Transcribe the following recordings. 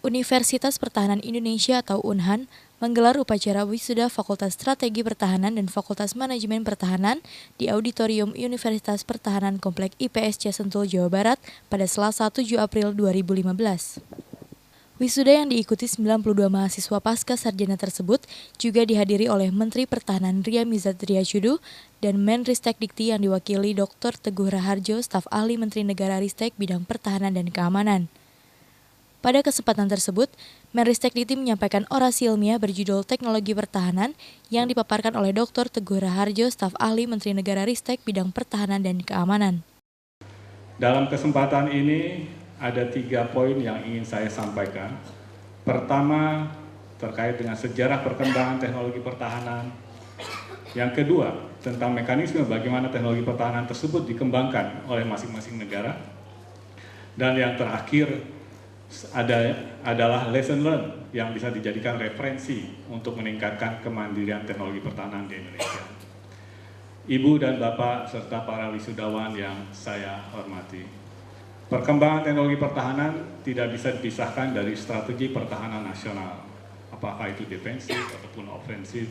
Universitas Pertahanan Indonesia atau UNHAN menggelar upacara wisuda Fakultas Strategi Pertahanan dan Fakultas Manajemen Pertahanan di Auditorium Universitas Pertahanan Komplek IPSC Sentul, Jawa Barat pada Selasa 7 April 2015. Wisuda yang diikuti 92 mahasiswa pasca sarjana tersebut juga dihadiri oleh Menteri Pertahanan Ria Mizard Triakudu dan Menristek Dikti yang diwakili Dr. Teguh Raharjo, staf ahli Menteri Negara Ristek bidang pertahanan dan keamanan. Pada kesempatan tersebut, Menristek Dikti menyampaikan orasi ilmiah berjudul Teknologi Pertahanan yang dipaparkan oleh Dr. Teguh Raharjo, staf ahli Menteri Negara Ristek bidang pertahanan dan keamanan. Dalam kesempatan ini ada 3 poin yang ingin saya sampaikan. Pertama, terkait dengan sejarah perkembangan teknologi pertahanan. Yang kedua, tentang mekanisme bagaimana teknologi pertahanan tersebut dikembangkan oleh masing-masing negara. Dan yang terakhir, adalah lesson learned yang bisa dijadikan referensi untuk meningkatkan kemandirian teknologi pertahanan di Indonesia. Ibu dan Bapak serta para wisudawan yang saya hormati, perkembangan teknologi pertahanan tidak bisa dipisahkan dari strategi pertahanan nasional, apakah itu defensif ataupun ofensif.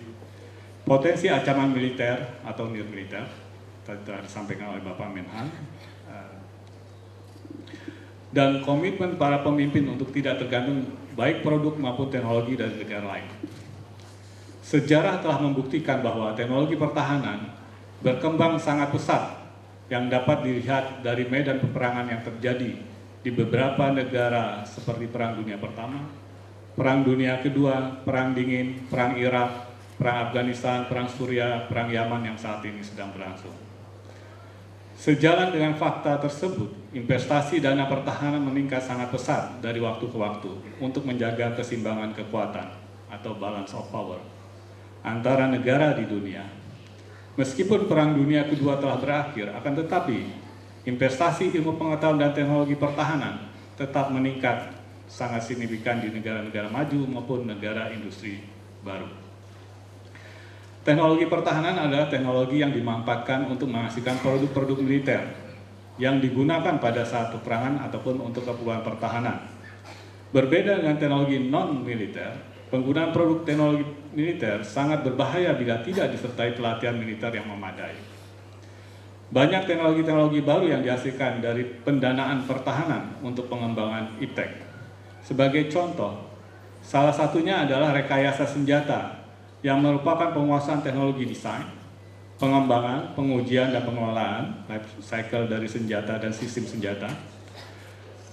Potensi ancaman militer atau nirmiliter telah disampaikan oleh Bapak Menhan, dan komitmen para pemimpin untuk tidak tergantung baik produk maupun teknologi dari negara lain. Sejarah telah membuktikan bahwa teknologi pertahanan berkembang sangat pesat yang dapat dilihat dari medan peperangan yang terjadi di beberapa negara seperti Perang Dunia Pertama, Perang Dunia Kedua, Perang Dingin, Perang Irak, Perang Afghanistan, Perang Suriah, Perang Yaman yang saat ini sedang berlangsung. Sejalan dengan fakta tersebut, investasi dana pertahanan meningkat sangat pesat dari waktu ke waktu untuk menjaga keseimbangan kekuatan atau balance of power antara negara di dunia. Meskipun Perang Dunia Kedua telah berakhir, akan tetapi investasi ilmu pengetahuan dan teknologi pertahanan tetap meningkat sangat signifikan di negara-negara maju maupun negara industri baru. Teknologi pertahanan adalah teknologi yang dimanfaatkan untuk menghasilkan produk-produk militer yang digunakan pada saat peperangan ataupun untuk keperluan pertahanan. Berbeda dengan teknologi non-militer, penggunaan produk teknologi militer sangat berbahaya bila tidak disertai pelatihan militer yang memadai. Banyak teknologi-teknologi baru yang dihasilkan dari pendanaan pertahanan untuk pengembangan IPTEK. Sebagai contoh, salah satunya adalah rekayasa senjata yang merupakan penguasaan teknologi desain, pengembangan, pengujian, dan pengelolaan life cycle dari senjata dan sistem senjata.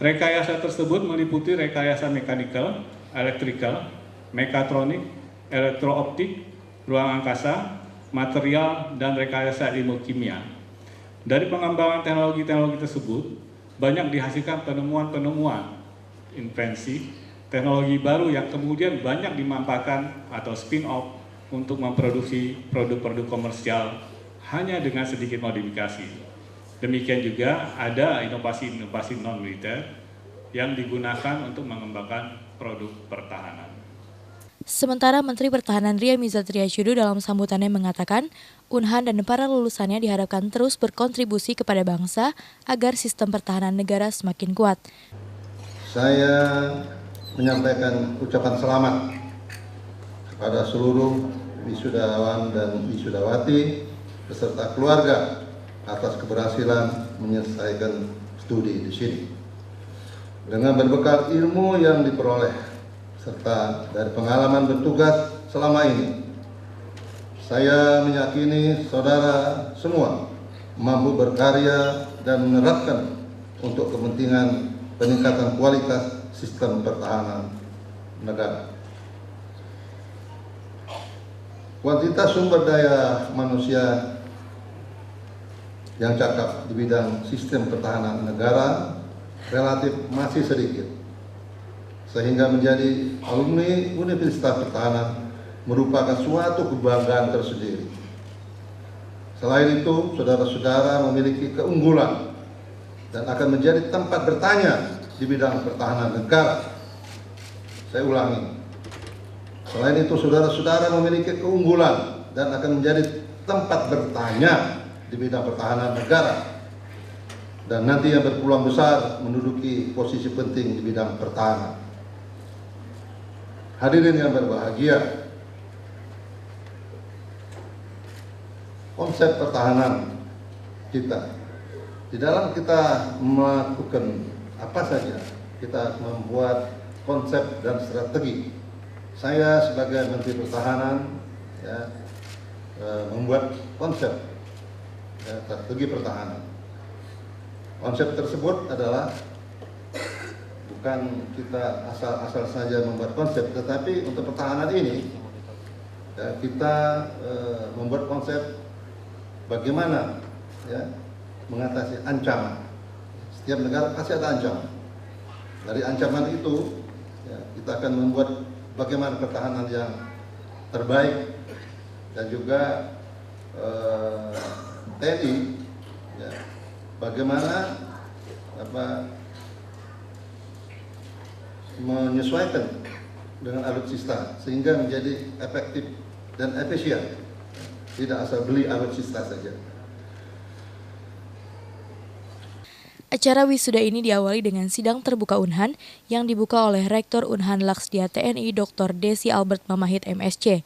Rekayasa tersebut meliputi rekayasa mechanical, electrical, mekatronik, elektrooptik, ruang angkasa, material, dan rekayasa ilmu kimia. Dari pengembangan teknologi-teknologi tersebut, banyak dihasilkan penemuan-penemuan, invensi, teknologi baru yang kemudian banyak dimanfaatkan atau spin-off untuk memproduksi produk-produk komersial hanya dengan sedikit modifikasi. Demikian juga ada inovasi-inovasi non-militer yang digunakan untuk mengembangkan produk pertahanan. Sementara Menteri Pertahanan Ria Mizard Triakudu dalam sambutannya mengatakan, UNHAN dan para lulusannya diharapkan terus berkontribusi kepada bangsa agar sistem pertahanan negara semakin kuat. Saya menyampaikan ucapan selamat kepada seluruh wisudawan dan wisudawati beserta keluarga atas keberhasilan menyelesaikan studi di sini. Dengan berbekal ilmu yang diperoleh serta dari pengalaman bertugas selama ini, saya meyakini saudara semua mampu berkarya dan menerapkan untuk kepentingan peningkatan kualitas sistem pertahanan negara. Kuantitas sumber daya manusia yang cakap di bidang sistem pertahanan negara relatif masih sedikit, sehingga menjadi alumni Universitas Pertahanan merupakan suatu kebanggaan tersendiri. Selain itu, saudara-saudara memiliki keunggulan dan akan menjadi tempat bertanya di bidang pertahanan negara. Saya ulangi. Selain itu, saudara-saudara memiliki keunggulan dan akan menjadi tempat bertanya di bidang pertahanan negara. Dan nanti yang berpeluang besar menduduki posisi penting di bidang pertahanan. Hadirin yang berbahagia, konsep pertahanan kita, di dalam kita melakukan apa saja, kita membuat konsep dan strategi. Saya sebagai Menteri Pertahanan membuat konsep strategi pertahanan. Konsep tersebut adalah bukan kita asal-asal saja membuat konsep, tetapi untuk pertahanan ini kita membuat konsep bagaimana mengatasi ancaman. Setiap negara pasti ada ancaman. Dari ancaman itu kita akan membuat bagaimana pertahanan yang terbaik, dan juga TNI bagaimana menyesuaikan dengan alutsista sehingga menjadi efektif dan efisien, tidak asal beli alutsista saja. Acara wisuda ini diawali dengan sidang terbuka Unhan yang dibuka oleh Rektor Unhan Laksdia TNI Dr. Desi Albert Mamahit MSc.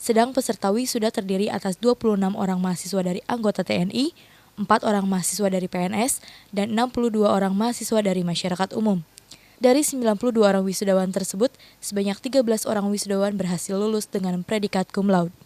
Sedang peserta wisuda terdiri atas 26 orang mahasiswa dari anggota TNI, 4 orang mahasiswa dari PNS, dan 62 orang mahasiswa dari masyarakat umum. Dari 92 orang wisudawan tersebut, sebanyak 13 orang wisudawan berhasil lulus dengan predikat cum laude.